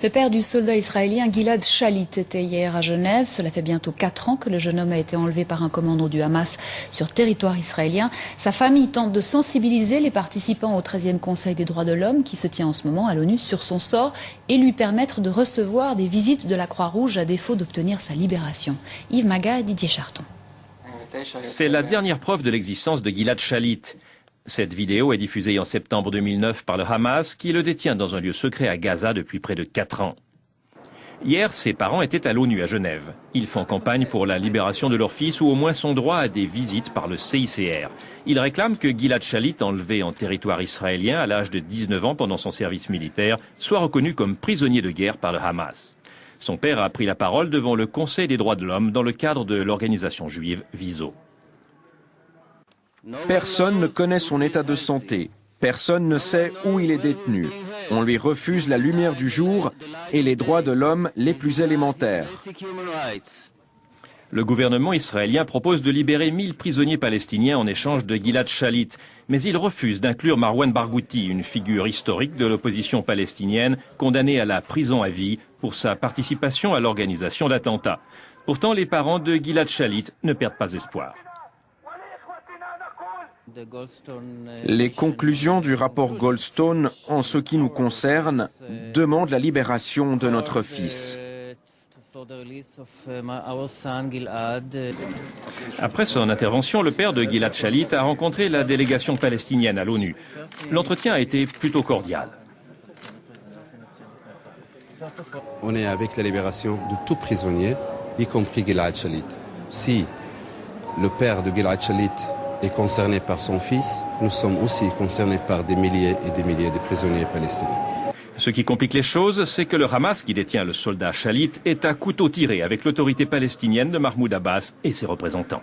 Le père du soldat israélien Gilad Shalit était hier à Genève. Cela fait bientôt 4 ans que le jeune homme a été enlevé par un commando du Hamas sur territoire israélien. Sa famille tente de sensibiliser les participants au 13e Conseil des droits de l'homme qui se tient en ce moment à l'ONU sur son sort et lui permettre de recevoir des visites de la Croix-Rouge à défaut d'obtenir sa libération. Yves Maga et Didier Charton. C'est la dernière preuve de l'existence de Gilad Shalit. Cette vidéo est diffusée en septembre 2009 par le Hamas, qui le détient dans un lieu secret à Gaza depuis près de 4 ans. Hier, ses parents étaient à l'ONU à Genève. Ils font campagne pour la libération de leur fils ou au moins son droit à des visites par le CICR. Ils réclament que Gilad Shalit, enlevé en territoire israélien à l'âge de 19 ans pendant son service militaire, soit reconnu comme prisonnier de guerre par le Hamas. Son père a pris la parole devant le Conseil des droits de l'homme dans le cadre de l'organisation juive Viso. Personne ne connaît son état de santé. Personne ne sait où il est détenu. On lui refuse la lumière du jour et les droits de l'homme les plus élémentaires. Le gouvernement israélien propose de libérer 1000 prisonniers palestiniens en échange de Gilad Shalit. Mais il refuse d'inclure Marwan Barghouti, une figure historique de l'opposition palestinienne, condamnée à la prison à vie pour sa participation à l'organisation d'attentats. Pourtant, les parents de Gilad Shalit ne perdent pas espoir. Les conclusions du rapport Goldstone, en ce qui nous concerne, demandent la libération de notre fils. Après son intervention, le père de Gilad Shalit a rencontré la délégation palestinienne à l'ONU. L'entretien a été plutôt cordial. On est avec la libération de tout prisonnier, y compris Gilad Shalit. Si le père de Gilad Shalit est concerné par son fils, nous sommes aussi concernés par des milliers et des milliers de prisonniers palestiniens. Ce qui complique les choses, c'est que le Hamas, qui détient le soldat Shalit, est à couteau tiré avec l'autorité palestinienne de Mahmoud Abbas et ses représentants.